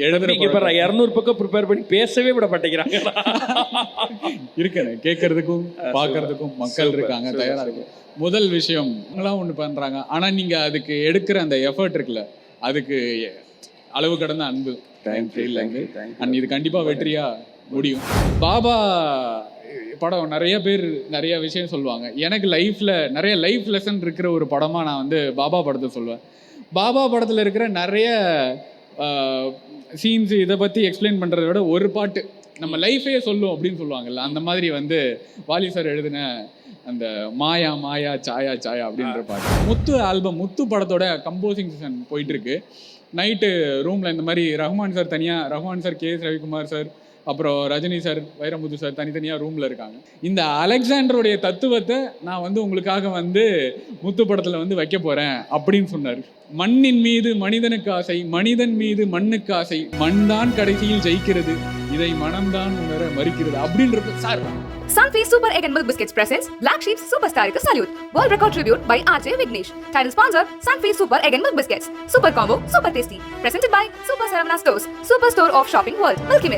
200 பக்கம் ப்ரிப்பேர் பண்ணி பேசவே விட மாட்டேங்கிறாங்க. இருக்கேன் கேட்கறதுக்கும் பார்க்கறதுக்கும் மக்கள் இருக்காங்க, தயாரா இருக்கு. முதல் விஷயம் அவங்களாம் ஒன்று பண்றாங்க, ஆனா நீங்க அதுக்கு எடுக்கிற அந்த எஃபர்ட் இருக்குல்ல, அதுக்கு அளவு கடந்த அன்பு. அண்ட் இது கண்டிப்பா வெற்றியா முடியும். பாபா படம் நிறைய பேர் நிறைய விஷயம் சொல்லுவாங்க. எனக்கு லைஃப்ல நிறைய லைஃப் லெசன் இருக்கிற ஒரு படமா நான் வந்து பாபா படத்தை சொல்லுவேன். பாபா படத்துல இருக்கிற நிறைய சீன்ஸ் இதை பற்றி எக்ஸ்பிளைன் பண்ணுறத விட ஒரு பாட்டு நம்ம லைஃபே சொல்லும் அப்படின்னு சொல்லுவாங்கல்ல, அந்த மாதிரி வந்து வாலி சார் எழுதின அந்த மாயா மாயா சாயா சாயா அப்படின்ற பாட்டு. முத்து ஆல்பம், முத்து படத்தோட கம்போசிங் செஷன் போயிட்டுருக்கு. நைட்டு ரூமில் இந்த மாதிரி ரஹ்மான் சார் தனியாக, Rahman sir, K S Ravikumar sir, அப்புறம் ரஜினி சார், வைரமுத்து சார் தனித்தனியாக ரூமில் இருக்காங்க. இந்த அலெக்சாண்டருடைய தத்துவத்தை நான் வந்து உங்களுக்காக வந்து முத்து படத்தில் வந்து வைக்க போகிறேன் அப்படின்னு சொன்னார். மண்ணின் மீது மனிதனுக்கு ஆசை, மனிதன் மீது மண்ணுக்கு ஆசை, மண் தான் கடைசியில் ஜெயிக்கிறது, இதை மனம்தான் உணர மறுக்கிறது அப்படின்றது sir. Sunfeast Super Egg and Milk Biscuits presents Black Sheep's Superstar Salute. World record tribute by RJ Vignesh. Title sponsor Sunfeast Super Egg and Milk Biscuits. Super combo, super tasty. Presented by Super Saravana Stores, Super Store of Shopping World. Milky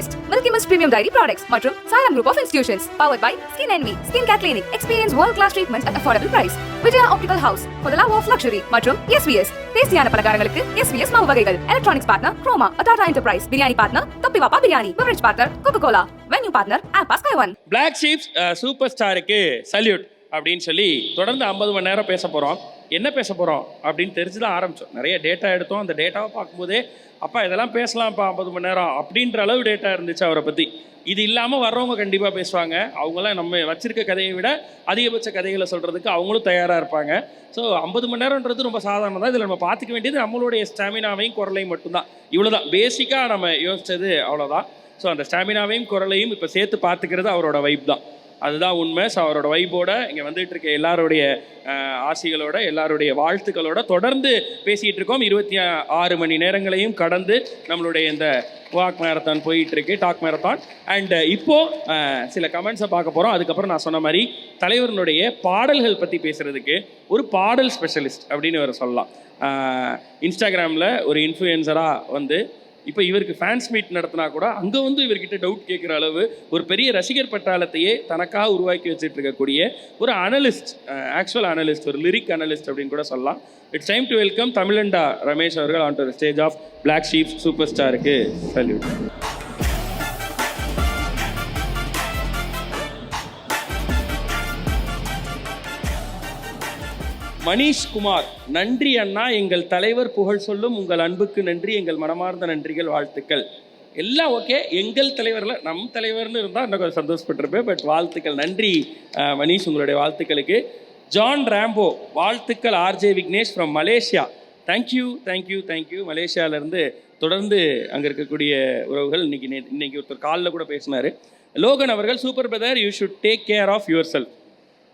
Mist Premium Dairy Products மற்றும் Saram Group of Institutions. Powered by Skin Envy, Skin Care Clinic. Experience world class treatments at affordable price. Vijaya Optical House for the love of luxury மற்றும் SVS. டேஸ்டியான பலகாரங்களுக்கு SVS மாவு வகைகள். Electronics partner Chroma, Tata Enterprise. Biryani partner Thoppi Vappa biryani. Beverage partner Coca-Cola. Venue partner Alpa Sky One. Black sheeps super ஸ்டாருக்கு salute அப்படின்னு சொல்லி தொடர்ந்து 50 மணி நேரம் பேச போகிறோம். என்ன பேச போகிறோம் அப்படின்னு தெரிஞ்சு தான் ஆரம்பித்தோம். நிறைய டேட்டா எடுத்தோம். அந்த டேட்டாவை பார்க்கும்போதே அப்பா இதெல்லாம் பேசலாம்ப்பா 50 மணி நேரம் அப்படின்ற அளவு டேட்டா இருந்துச்சு அவரை பற்றி. இது இல்லாமல் வர்றவங்க கண்டிப்பாக பேசுவாங்க. அவங்களாம் நம்ம வச்சிருக்க கதையை விட அதிகபட்ச கதைகளை சொல்கிறதுக்கு அவங்களும் தயாராக இருப்பாங்க. ஸோ 50 மணி நேரம்ன்றது ரொம்ப சாதாரணம் தான். இதில் நம்ம பார்த்துக்க வேண்டியது நம்மளுடைய ஸ்டாமினாவையும் குரலையும் மட்டும்தான். இவ்வளோதான் பேசிக்காக நம்ம யோசித்தது, அவ்வளோதான். ஸோ அந்த ஸ்டாமினாவையும் குரலையும் இப்போ சேர்த்து பார்த்துக்கிறது அவரோட வைப் தான். அதுதான் உண்மை. ஸோ அவரோட வைப்போட இங்கே வந்துட்டு இருக்க எல்லாருடைய ஆசைகளோட, எல்லாருடைய வாழ்த்துக்களோட தொடர்ந்து பேசிகிட்டு இருக்கோம். 26 மணி நேரங்களையும் கடந்து நம்மளுடைய இந்த வாக் மேரத்தான் போயிட்டு இருக்கு, டாக் மேரத்தான். அண்ட் இப்போது சில கமெண்ட்ஸை பார்க்க போகிறோம். அதுக்கப்புறம் நான் சொன்ன மாதிரி தலைவர்களுடைய பாடல்கள் பற்றி பேசுகிறதுக்கு ஒரு பாடல் ஸ்பெஷலிஸ்ட் அப்படின்னு வேறு சொல்லலாம். இன்ஸ்டாகிராமில் ஒரு இன்ஃப்ளூயன்சராக வந்து இப்போ இவருக்கு ஃபேன்ஸ் மீட் நடத்தினா கூட அங்கே வந்து இவர்கிட்ட டவுட் கேட்குற அளவு ஒரு பெரிய ரசிகர் பட்டாளத்தையே தனக்காக உருவாக்கி வச்சுட்டு இருக்கக்கூடிய ஒரு அனலிஸ்ட், ஆக்சுவல் அனலிஸ்ட், ஒரு லிரிக் அனலிஸ்ட் அப்படின்னு கூட சொல்லலாம். It's time to welcome Tamizhanda Ramesh அவர்கள் on to the stage of black sheeps super ஸ்டாருக்கு சல்யூட். மணிஷ் குமார், நன்றி அண்ணா, எங்கள் தலைவர் புகழ் சொல்லும் உங்கள் அன்புக்கு நன்றி, எங்கள் மனமார்ந்த நன்றிகள், வாழ்த்துக்கள். எல்லாம் ஓகே. எங்கள் தலைவரில் நம் தலைவர்னு இருந்தால் இன்னும் கொஞ்சம் சந்தோஷப்பட்டிருப்பேன். பட் வாழ்த்துக்கள், நன்றி மணிஷ், உங்களுடைய வாழ்த்துக்களுக்கு. ஜான் ராம்போ, வாழ்த்துக்கள் RJ Vignesh from Malaysia. Thank you thank you thank you. மலேசியாவிலேருந்து தொடர்ந்து அங்கே இருக்கக்கூடிய உறவுகள் இன்னைக்கு ஒருத்தர் காலில் கூட பேசினார். லோகன் அவர்கள், super brother, you should take care of yourself.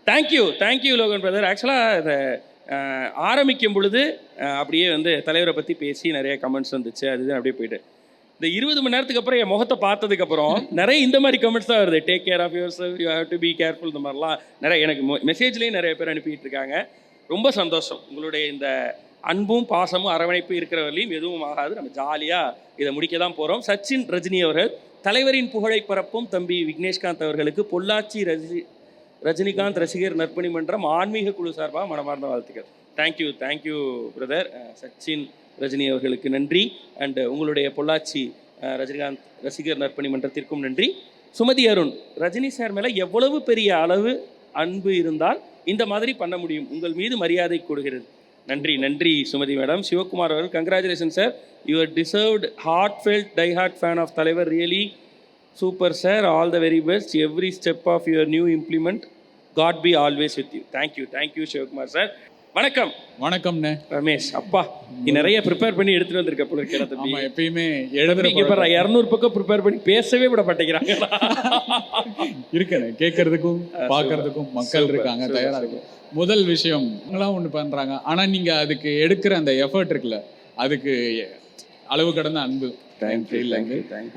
Thank you Logan brother. ஆக்சுவலாக இதை ஆரம்பிக்கும் பொழுது அப்படியே வந்து தலைவரை பற்றி பேசி நிறைய கமெண்ட்ஸ் வந்துச்சு. அதுதான் அப்படியே போயிட்டு இந்த 20 மணி நேரத்துக்கு அப்புறம் என் முகத்தை பார்த்ததுக்கப்புறம் நிறைய இந்த மாதிரி கமெண்ட்ஸ் தான் வருது. Take care of yourself, you have to be careful. இந்த மாதிரிலாம் நிறைய எனக்கு மெசேஜ்லேயும் நிறைய பேர் அனுப்பிட்டு இருக்காங்க. ரொம்ப சந்தோஷம். உங்களுடைய இந்த அன்பும் பாசமும் அரவணைப்பும் இருக்கிறவர்களையும் எதுவும் ஆகாது. நம்ம ஜாலியாக இதை முடிக்க தான் போகிறோம். சச்சின் ரஜினி அவர்கள், தலைவரின் புகழை பரப்பும் தம்பி விக்னேஷ்காந்த் அவர்களுக்கு பொள்ளாச்சி ரஜினிகாந்த் ரசிகர் நற்பணி மன்றம் ஆன்மீக குழு சார்பாக மனமார்ந்த வாழ்த்துக்கள். Thank you brother. சச்சின் ரஜினி அவர்களுக்கு நன்றி. அண்ட் உங்களுடைய பொள்ளாச்சி ரஜினிகாந்த் ரசிகர் நற்பணி மன்றத்திற்கும் நன்றி. சுமதி அருண், ரஜினி சார் மேலே எவ்வளவு பெரிய அளவு அன்பு இருந்தால் இந்த மாதிரி பண்ண முடியும், உங்கள் மீது மரியாதை கொடுக்கிறது. நன்றி சுமதி மேடம். சிவகுமார் அவர்கள், congratulation sir, your deserved hard felt die hard fan of தலைவர், really super sir, all the very best, every step of your new implement, god be always with you. Thank you Sivakumar sir. வணக்கம்ண்ணே ரமேஷ். அப்பா நீ நிறைய prepare பண்ணி எடுத்துட்டு வந்திருக்க போல இருக்கா? எப்பயுமே 200 பக்கம் ப்ரிப்பேர் பண்ணி பேசவே விட மாட்டேங்கிறாங்க. இருக்கேன் கேட்கறதுக்கும் பார்க்கறதுக்கும் மக்கள் இருக்காங்க, தயாரா இருக்கு. முதல் விஷயம் அவங்களாம் ஒன்று பண்றாங்க, ஆனா நீங்க அதுக்கு எடுக்கிற அந்த எஃபர்ட் இருக்குல்ல, அதுக்கு அளவு கடந்த அன்பு.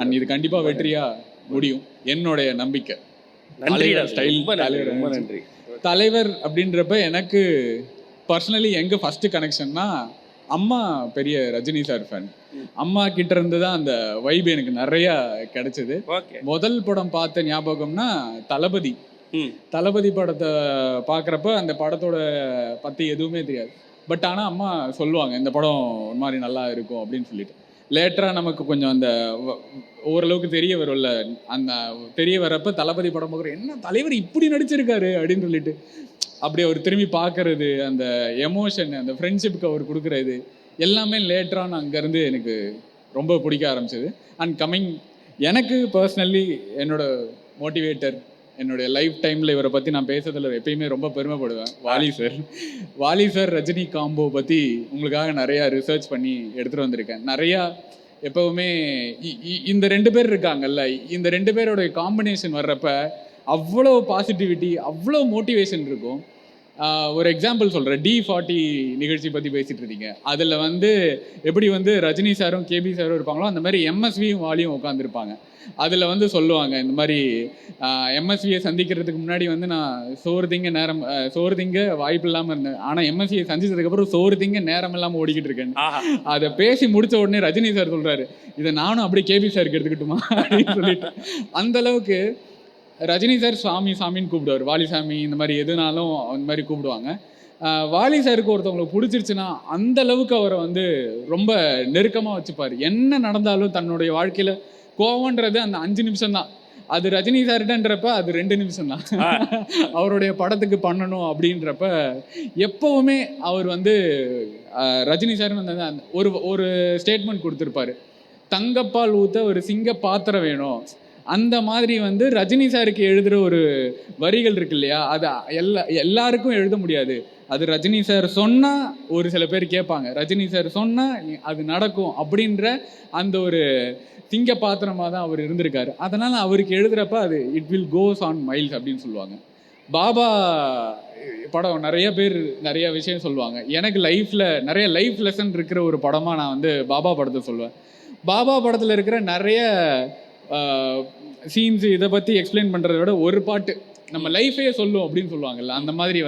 அண்ட் இது கண்டிப்பா வெற்றியா முடியும், என்னுடைய நம்பிக்கை. நன்றி. தலைவர் அப்படின்றப்ப எனக்கு பர்சனலி எங்க ஃபர்ஸ்ட் கனெக்ஷன்னா அம்மா பெரிய ரஜினி சார் ஃபேன். அம்மா கிட்ட இருந்து தான் அந்த வைப் எனக்கு நிறைய கிடைச்சது. ஓகே. முதல் படம் பார்த்த ஞாபகம்னா தளபதி. தளபதி படத்தை பார்க்குறப்ப அந்த படத்தோட பற்றி எதுவுமே தெரியாது. பட் ஆனால் அம்மா சொல்லுவாங்க இந்த படம் ஒரு மாதிரி நல்லா இருக்கும் அப்படின்னு சொல்லிட்டு. லேட்டராக நமக்கு கொஞ்சம் அந்த ஓரளவுக்கு தெரிய வரும்ல, அந்த தெரிய வரப்ப தளபதி படம் பார்க்குற என்ன தலைவர் இப்படி நடிச்சிருக்காரு அப்படின்னு சொல்லிட்டு அப்படியே அவர் திரும்பி பார்க்கறது, அந்த எமோஷன், அந்த ஃப்ரெண்ட்ஷிப்புக்கு அவர் கொடுக்குறது எல்லாமே லேட்டரான அங்கேருந்து எனக்கு ரொம்ப பிடிக்க ஆரம்பிச்சது. அண்ட் கம்மிங் எனக்கு பர்சனலி என்னோட மோட்டிவேட்டர், என்னுடைய லைஃப் டைமில் இவரை பற்றி நான் பேசுறதுல எப்பயுமே ரொம்ப பெருமைப்படுவேன். வாலி சார் ரஜினி காம்போ பற்றி உங்களுக்காக நிறையா ரிசர்ச் பண்ணி எடுத்துகிட்டு வந்திருக்கேன். நிறையா எப்போவுமே இந்த 2 பேர் இருக்காங்கல்ல, இந்த 2 பேரோட காம்பினேஷன் வர்றப்ப அவ்வளோ பாசிட்டிவிட்டி, அவ்வளோ மோட்டிவேஷன் இருக்கும். ஒரு எக்ஸாம்பிள் சொல்கிறேன். D40 நிகழ்ச்சி பற்றி பேசிகிட்டு இருக்கீங்க. அதில் எப்படி ரஜினி சாரும் கேபி சாரும் இருப்பாங்களோ அந்த மாதிரி எம்எஸ்வியும் வாலியும் உட்காந்துருப்பாங்க. அதில் சொல்லுவாங்க இந்த மாதிரி எம்எஸ்வியை சந்திக்கிறதுக்கு முன்னாடி நான் சோறு திங்க வாய்ப்பு இல்லாமல் இருந்தேன், ஆனால் எம்எஸ்வியை சந்திச்சதுக்கப்புறம் சோறு திங்க நேரம் இல்லாமல் ஓடிக்கிட்டு இருக்கேன். அதை பேசி முடித்த உடனே ரஜினி சார் சொல்கிறாரு, இதை நானும் அப்படியே கேபி சாருக்கு எடுத்துக்கிட்டுமா அப்படின்னு சொல்லிட்டு. அந்த அளவுக்கு ரஜினி சார் சாமின்னு கூப்பிடுவார். வாலி சாமி இந்த மாதிரி எதுனாலும் அந்த மாதிரி கூப்பிடுவாங்க. வாலி சாருக்கு ஒருத்தவங்களுக்கு பிடிச்சிருச்சுன்னா அந்த அளவுக்கு அவரை ரொம்ப நெருக்கமாக வச்சுப்பார். என்ன நடந்தாலும் தன்னுடைய வாழ்க்கையில் கோவன்றது அந்த 5 நிமிஷம் தான். அது ரஜினி சார்கிட்டன்றப்ப அது 2 நிமிஷம் தான். அவருடைய படத்துக்கு பண்ணணும் அப்படின்றப்ப எப்பவுமே அவர் ரஜினி சார் ஒரு ஸ்டேட்மெண்ட் கொடுத்துருப்பாரு, தங்கப்பால் ஊத்த ஒரு சிங்க பாத்திரம் வேணும். அந்த மாதிரி ரஜினி சாருக்கு எழுதுகிற ஒரு வரிகள் இருக்கு இல்லையா, அது எல்லாருக்கும் எழுத முடியாது. அது ரஜினி சார் சொன்னால் ஒரு சில பேர் கேட்பாங்க, ரஜினி சார் சொன்னால் அது நடக்கும் அப்படின்ற அந்த ஒரு திங்க பாத்திரமாக தான் அவர் இருந்திருக்காரு. அதனால் அவருக்கு எழுதுகிறப்ப அது it will goes on miles அப்படின்னு சொல்லுவாங்க. பாபா படம் நிறைய பேர் நிறைய விஷயம் சொல்லுவாங்க. எனக்கு லைஃப்பில் நிறைய லைஃப் லெசன் இருக்கிற ஒரு படமாக நான் பாபா படத்தை சொல்லுவேன். பாபா படத்தில் இருக்கிற நிறைய சீன்ஸ் இதை பற்றி எக்ஸ்பிளைன் பண்ணுறத விட ஒரு பாட்டு நம்ம லைஃபே சொல்லும் அப்படின்னு சொல்லுவாங்கல்ல, அந்த மாதிரி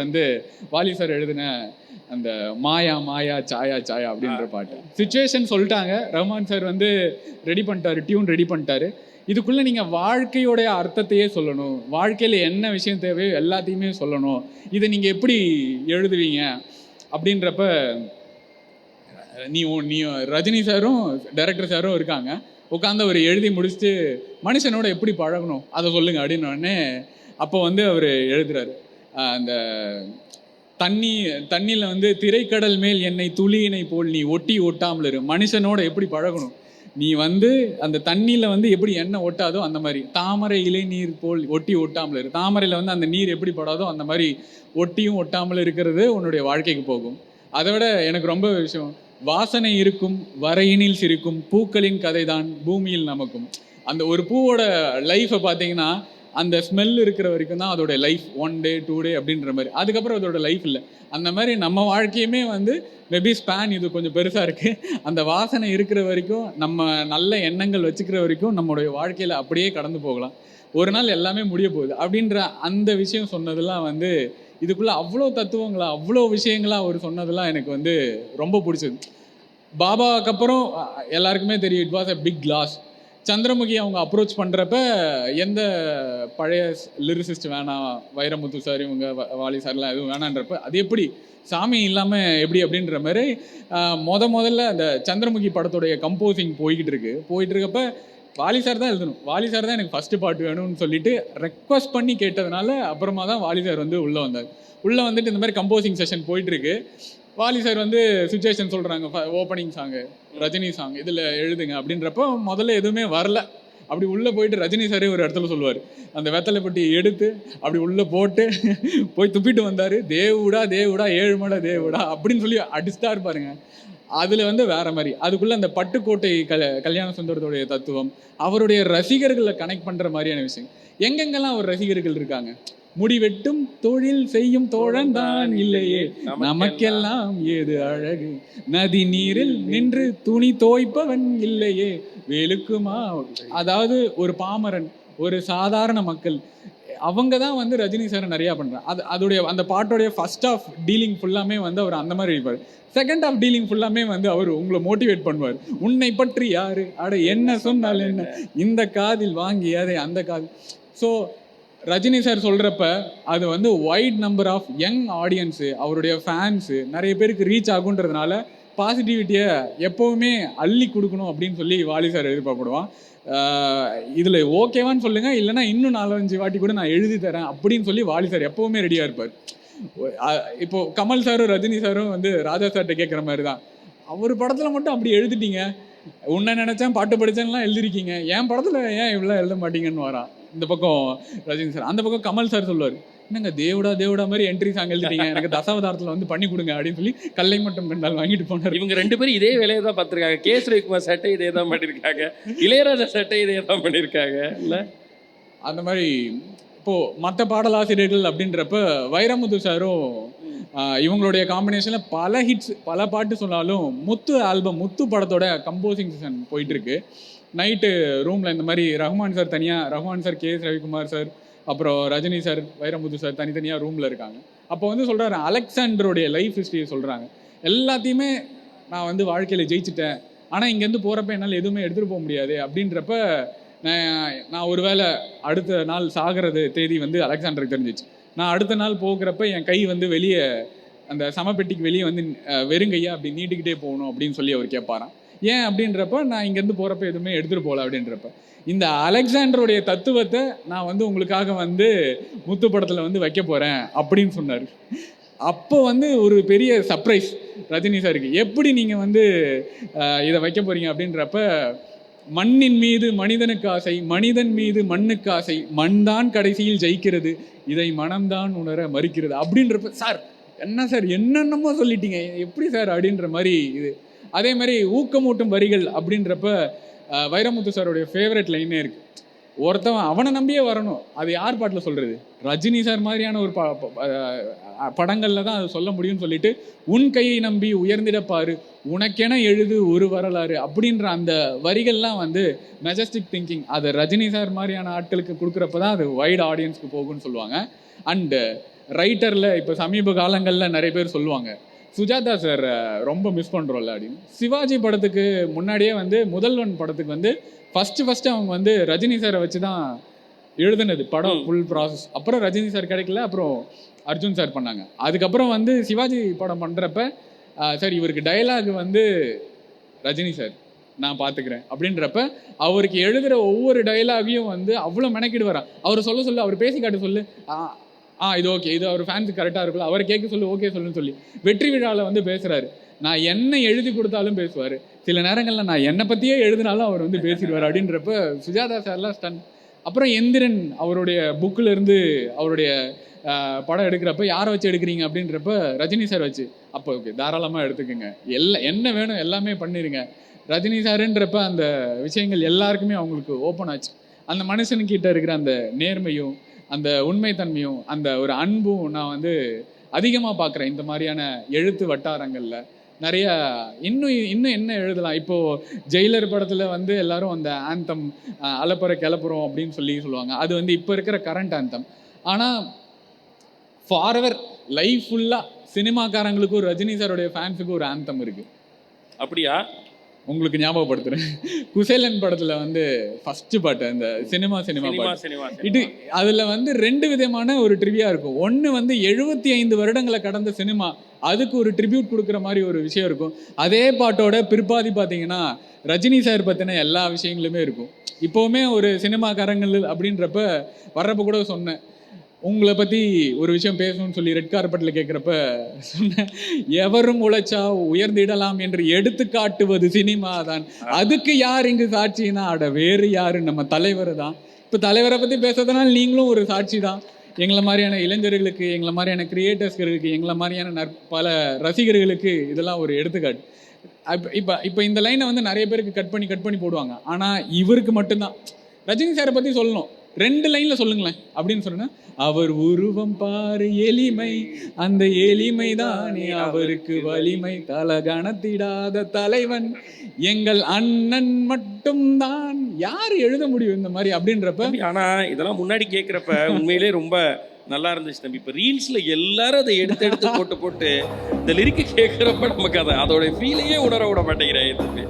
வாலி சார் எழுதின அந்த மாயா மாயா சாயா சாயா அப்படின்ற பாட்டு சிச்சுவேஷன் சொல்லிட்டாங்க. ரஹ்மான் சார் ரெடி பண்ணிட்டாரு, டியூன் ரெடி பண்ணிட்டாரு. இதுக்குள்ளே நீங்கள் வாழ்க்கையோடைய அர்த்தத்தையே சொல்லணும், வாழ்க்கையில் என்ன விஷயம் தேவையோ எல்லாத்தையுமே சொல்லணும், இதை நீங்கள் எப்படி எழுதுவீங்க அப்படின்றப்ப நீ ரஜினி சாரும் டைரக்டர் சாரும் இருக்காங்க, உட்காந்து அவர் எழுதி முடிச்சுட்டு மனுஷனோட எப்படி பழகணும் அதை சொல்லுங்க அப்படின்னோடனே அப்போ அவர் எழுதுறாரு, அந்த தண்ணியில் திரைக்கடல் மேல் என்னை துளியினை போல் நீ ஒட்டி ஒட்டாமல் இரு, மனுஷனோட எப்படி பழகணும், நீ அந்த தண்ணியில் எப்படி எண்ணெய் ஒட்டாதோ அந்த மாதிரி தாமரை இலை நீர் போல் ஒட்டி ஒட்டாமல் இரு, தாமரையில் அந்த நீர் எப்படி படாதோ அந்த மாதிரி ஒட்டியும் ஒட்டாமல் இருக்கிறது உன்னுடைய வாழ்க்கைக்கு போகும். அதை விட எனக்கு ரொம்ப விஷயம், வாசனை இருக்கும் வரையினில் சிரிக்கும் பூக்களின் கதை தான் பூமியில் நமக்கும். அந்த ஒரு பூவோட லைஃப்பை பார்த்தீங்கன்னா அந்த ஸ்மெல் இருக்கிற வரைக்கும் தான் அதோட லைஃப், 1 day 2 day அப்படின்ற மாதிரி, அதுக்கப்புறம் அதோட லைஃப் இல்லை. அந்த மாதிரி நம்ம வாழ்க்கையுமே மேபி ஸ்பேன் இது கொஞ்சம் பெருசாக இருக்குது. அந்த வாசனை இருக்கிற வரைக்கும், நம்ம நல்ல எண்ணங்கள் வச்சுக்கிற வரைக்கும் நம்மளுடைய வாழ்க்கையில் அப்படியே கடந்து போகலாம். ஒரு நாள் எல்லாமே முடிய போகுது அப்படின்ற அந்த விஷயம் சொன்னதெல்லாம் இதுக்குள்ளே அவ்வளோ தத்துவங்களா அவ்வளோ விஷயங்களா அவர் சொன்னதெல்லாம் எனக்கு ரொம்ப பிடிச்சது. பாபாவுக்கு அப்புறம் எல்லாருக்குமே தெரியும், it was a big loss. Chandramukhi அவங்க அப்ரோச் பண்ணுறப்ப எந்த பழைய லிரிசிஸ்ட் வேணாம், வைரமுத்து சார் இவங்க வாலி சார்லாம் எதுவும் வேணான்றப்ப அது எப்படி சாமி இல்லாமல் எப்படி அப்படின்ற மாதிரி முதல்ல அந்த சந்திரமுகி படத்துடைய கம்போசிங் போயிட்டு இருக்கப்ப வாலி சார் தான் எழுதணும், வாலி சார் தான் எனக்கு ஃபஸ்ட்டு பாட்டு வேணும்னு சொல்லிட்டு ரெக்வஸ்ட் பண்ணி கேட்டதுனால அப்புறமா தான் வாலி சார் உள்ளே வந்தார். உள்ளே இந்த மாதிரி கம்போசிங் செஷன் போயிட்டுருக்கு. வாலி சார் சுச்சுவேஷன் சொல்கிறாங்க, ஓப்பனிங் சாங்கு ரஜினி சாங் இதில் எழுதுங்க அப்படின்றப்போ முதல்ல எதுவுமே வரல. அப்படி உள்ளே போயிட்டு ரஜினி சாரே ஒரு இடத்துல சொல்லுவார், அந்த வெத்தலை பெட்டி எடுத்து அப்படி உள்ளே போட்டு போய் துப்பிட்டு வந்தார், தேவுடா தேவுடா 7 மடை தேவுடா அப்படின்னு சொல்லி அடிச்சுட்டா இருப்பாருங்க. அதில் வேற மாதிரி அதுக்குள்ளே அந்த பட்டுக்கோட்டை கல்யாண சுந்தரத்துடைய தத்துவம், அவருடைய ரசிகர்களை கனெக்ட் பண்ணுற மாதிரியான விஷயம். எங்கெங்கெல்லாம் அவர் ரசிகர்கள் இருக்காங்க, முடிவெட்டும் தொழில் செய்யும் தோழன் தான் இல்லையே நமக்கெல்லாம் ஏது அழகு, நதி நீரில் நின்று துணி தோய்ப்பவன் இல்லையே வேலுக்குமா. அதாவது ஒரு பாமரன், ஒரு சாதாரண மக்கள் அவங்க தான் வந்து ரஜினி சார் நிறையா பண்ணுறாங்க. அதோடைய அந்த பாட்டோடைய ஃபர்ஸ்ட் ஆஃப் டீலிங் ஃபுல்லாமே வந்து அவர் அந்த மாதிரி இருப்பார். செகண்ட் ஆஃப் டீலிங் ஃபுல்லாமே வந்து அவர் உங்களை மோட்டிவேட் பண்ணுவார். உன்னை பற்றி யாரு அட என்ன சொன்னால் என்ன, இந்த காதில் வாங்கி அதை அந்த காதில். ஸோ ரஜினி சார் சொல்கிறப்ப அது வந்து wide number of young audience, அவருடைய ஃபேன்ஸு நிறைய பேருக்கு ரீச் ஆகுன்றதுனால பாசிட்டிவிட்டியை எப்போவுமே அள்ளி கொடுக்கணும் அப்படின்னு சொல்லி வாலி சார் எதிர்பார்ப்படுவான். இதில் ஓகேவான்னு சொல்லுங்கள், இல்லைனா இன்னும் 4-5 வாட்டி கூட நான் எழுதி தரேன் அப்படின்னு சொல்லி வாலி சார் எப்போவுமே ரெடியாக இருப்பார். இப்போது கமல் சாரும் ரஜினி சாரும் வந்து ராஜா சார்கிட்ட கேட்குற மாதிரி தான், அவர் படத்தில் மட்டும் அப்படி எழுதிட்டீங்க, உன்னை நினச்சேன் பாட்டு படித்தேன்லாம் எழுதிருக்கீங்க, என் படத்தில் ஏன் இவ்வளோ எழுத மாட்டீங்கன்னு வரான் இந்த பக்கம் ரஜினி சார். அந்த பக்கம் கமல் சார் சொல்லுவார், என்னங்க தேவடா மாதிரி என்ட்ரி சாங் எழுதிட்டீங்க, எனக்கு தசாவதாரத்தில் வந்து பண்ணி கொடுங்க அப்படின்னு சொல்லி கல்லை மட்டும் கண்டால் வாங்கிட்டு போனார். இவங்க 2 பேரும் இதே வேலையை தான் பார்த்துருக்காங்க. கே. ரவிக்குமார் சட்டை இதே தான் பண்ணியிருக்காங்க, இளையராஜா சட்டை இதே தான் பண்ணியிருக்காங்க. இல்லை அந்த மாதிரி இப்போது மற்ற பாடலாசிரியர்கள் அப்படின்றப்ப வைரமுத்து சாரும் இவங்களுடைய காம்பினேஷனில் பல ஹிட்ஸ் பல பாட்டு சொன்னாலும் முத்து ஆல்பம் முத்து படத்தோட கம்போசிங் செஷன் போயிட்டுருக்கு. நைட்டு ரூமில் இந்த மாதிரி ரஹ்மான் சார் தனியாக, Rahman sir, K. Ravikumar sir, அப்புறம் ரஜினி சார், வைரமுத்து சார் தனித்தனியாக ரூமில் இருக்காங்க. அப்போ வந்து சொல்கிறாரு, அலெக்சாண்டருடைய லைஃப் ஹிஸ்ட்ரியை சொல்கிறாங்க. எல்லாத்தையுமே நான் வந்து வாழ்க்கையில் ஜெயிச்சிட்டேன், ஆனால் இங்கேருந்து போகிறப்ப என்னால் எதுவுமே எடுத்துகிட்டு போக முடியாது அப்படின்றப்ப நான் ஒரு வேளை அடுத்த நாள் சாகிறது தேதி வந்து அலெக்சாண்டருக்கு தெரிஞ்சிச்சு. நான் அடுத்த நாள் போகிறப்ப என் கை வந்து வெளியே அந்த சமப்பெட்டிக்கு வெளியே வந்து வெறுங்கையா அப்படி நீட்டிக்கிட்டே போகணும் அப்படின்னு சொல்லி அவர் கேட்பாராம். ஏன் அப்படின்றப்ப நான் இங்கேருந்து போகிறப்ப எதுவுமே எடுத்துகிட்டு போகல அப்படின்றப்ப இந்த அலெக்சாண்டருடைய தத்துவத்தை நான் வந்து உங்களுக்காக வந்து முத்து படத்தில் வந்து வைக்க போகிறேன் அப்படின்னு சொன்னார். அப்போ வந்து ஒரு பெரிய சர்ப்ரைஸ் ரஜினி சாருக்கு, எப்படி நீங்கள் வந்து இதை வைக்க போகிறீங்க அப்படின்றப்ப, மண்ணின் மீது மனிதனுக்கு ஆசை, மனிதன் மீது மண்ணுக்கு ஆசை, மண் தான் கடைசியில் ஜெயிக்கிறது, இதை மனம்தான் உணர மறுக்கிறது அப்படின்றப்ப, சார் என்ன சார் என்னென்னமோ சொல்லிட்டீங்க எப்படி சார் அப்படின்ற மாதிரி இது. அதே மாதிரி ஊக்கமூட்டும் வரிகள் அப்படின்றப்ப வைரமுத்து சாருடைய ஃபேவரட் லைனே இருக்குது, ஒருத்தவன் அவனை நம்பியே வரணும். அது யார் பாட்டில் சொல்கிறது? ரஜினி சார் மாதிரியான ஒரு படங்களில் தான் அது சொல்ல முடியும்னு சொல்லிட்டு, உன் கையை நம்பி உயர்ந்திடப்பாரு, உனக்கென எழுது ஒரு வரலாறு அப்படின்ற அந்த வரிகள்லாம் வந்து மெஜஸ்டிக் திங்கிங். அது ரஜினி சார் மாதிரியான ஆட்களுக்கு கொடுக்குறப்ப தான் அது வைட் ஆடியன்ஸ்க்கு போகும்னு சொல்லுவாங்க. அண்டு ரைட்டரில் இப்போ சமீப காலங்களில் நிறைய பேர் சொல்லுவாங்க, சுஜாதா சார் ரொம்ப மிஸ் பண்ணுறோம்ல அப்படின்னு. சிவாஜி படத்துக்கு முன்னாடியே வந்து முதல்வன் படத்துக்கு வந்து ஃபஸ்ட்டு அவங்க வந்து ரஜினி சாரை வச்சு தான் எழுதுனது படம் ஃபுல் ப்ராசஸ். அப்புறம் ரஜினி சார் கிடைக்கல, அப்புறம் அர்ஜுன் சார் பண்ணாங்க. அதுக்கப்புறம் வந்து சிவாஜி படம் பண்ணுறப்ப சார் இவருக்கு டைலாக் வந்து ரஜினி சார் நான் பார்த்துக்கிறேன் அப்படின்றப்ப அவருக்கு எழுதுகிற ஒவ்வொரு டைலாகையும் வந்து அவ்வளோ மெனக்கிடு வரான். அவர் சொல்ல அவர் பேசி காட்ட சொல்லு, இது ஓகே, இது அவர் ஃபேன்ஸுக்கு கரெக்டாக இருக்குல்ல, அவரை கேட்க சொல்லு, ஓகே சொல்லுன்னு சொல்லி வெற்றி விழாவில் வந்து பேசுகிறாரு. நான் என்ன எழுதி கொடுத்தாலும் பேசுவார், சில நேரங்களில் நான் என்னை பற்றியே எழுதினாலும் அவர் வந்து பேசிடுவார் அப்படின்றப்ப சுஜாதா சார்லாம் ஸ்டன். அப்புறம் எந்திரன் அவருடைய புக்கில் இருந்து அவருடைய படம் எடுக்கிறப்ப யாரை வச்சு எடுக்கிறீங்க அப்படின்றப்ப ரஜினி சார் வச்சு, அப்போ ஓகே தாராளமாக எடுத்துக்கோங்க, என்ன வேணும் எல்லாமே பண்ணிடுங்க. ரஜினி சாருன்றப்ப அந்த விஷயங்கள் எல்லாருக்குமே அவங்களுக்கு ஓப்பன் ஆச்சு. அந்த மனுஷனுக்கிட்ட இருக்கிற அந்த நேர்மையும் அந்த உண்மைத்தன்மையும் அந்த ஒரு அன்பும் நான் வந்து அதிகமாக பார்க்குறேன் இந்த மாதிரியான எழுத்து வட்டாரங்களில். நிறைய இன்னும் என்ன எழுதலாம். இப்போது ஜெயிலர் படத்தில் வந்து எல்லாரும் அந்த ஆந்தம் அலப்புற கிளப்புறோம் அப்படின்னு சொல்லுவாங்க, அது வந்து இப்போ இருக்கிற கரண்ட் ஆந்தம். ஆனால் ஃபார்எவர் லைஃப் ஃபுல்லாக சினிமாக்காரங்களுக்கும் ரஜினி சாருடைய ஃபேன்ஸுக்கும் ஒரு ஆந்தம் இருக்குது. அப்படியா? உங்களுக்கு ஞாபகப்படுத்துறேன், குசேலன் படத்தில் வந்து ஃபஸ்ட்டு பாட்டு அந்த சினிமா இது அதில் வந்து 2 விதமான ஒரு ட்ரிவியா இருக்கும். ஒன்று வந்து 75 வருடங்களை கடந்த சினிமா, அதுக்கு ஒரு ட்ரிபியூட் கொடுக்குற மாதிரி ஒரு விஷயம் இருக்கும். அதே பாட்டோட பிற்பாதி பார்த்தீங்கன்னா ரஜினி சார் பற்றின எல்லா விஷயங்களுமே இருக்கும். இப்போவுமே ஒரு சினிமாக்காரங்கள் அப்படின்றப்ப வர்றப்ப கூட சொன்னேன், உங்களை பற்றி ஒரு விஷயம் பேசணும்னு சொல்லி ரெட் கார்பெட்டில் கேட்குறப்ப சொன்னேன், எவரும் உழைச்சா உயர்ந்திடலாம் என்று எடுத்து காட்டுவது சினிமா தான், அதுக்கு யார் இங்கு சாட்சினா அட வேறு யாரு, நம்ம தலைவர் தான். இப்போ தலைவரை பற்றி பேசுறதுனால நீங்களும் ஒரு சாட்சி தான். எங்களை மாதிரியான இளைஞர்களுக்கு, எங்களை மாதிரியான கிரியேட்டர்ஸ்களுக்கு, எங்களை மாதிரியான பல ரசிகர்களுக்கு இதெல்லாம் ஒரு எடுத்துக்காட்டு. இப்போ இந்த லைனை வந்து நிறைய பேருக்கு கட் பண்ணி போடுவாங்க. ஆனால் இவருக்கு மட்டும்தான் ரஜினி சாரை பற்றி சொல்லணும், 2 லைனில் சொல்லுங்களேன் அப்படின்னு சொன்னா, அவர் உருவம் பாரு எளிமை, அந்த எளிமை தானே அவருக்கு வலிமை, தலகணத்திடாத தலைவன் எங்கள் அண்ணன் மட்டும்தான் யார் எழுத முடியும் இந்த மாதிரி அப்படின்றப்ப தம்பி, ஆனா இதெல்லாம் முன்னாடி கேட்குறப்ப உண்மையிலே ரொம்ப நல்லா இருந்துச்சு தம்பி. இப்போ ரீல்ஸ்ல எல்லாரும் அதை எடுத்து எடுத்து போட்டு போட்டு இந்த லிரிக்கு கேட்குறப்ப நமக்கு அதோட ஃபீலையே உணர விட மாட்டேங்கிறேன் தம்பி.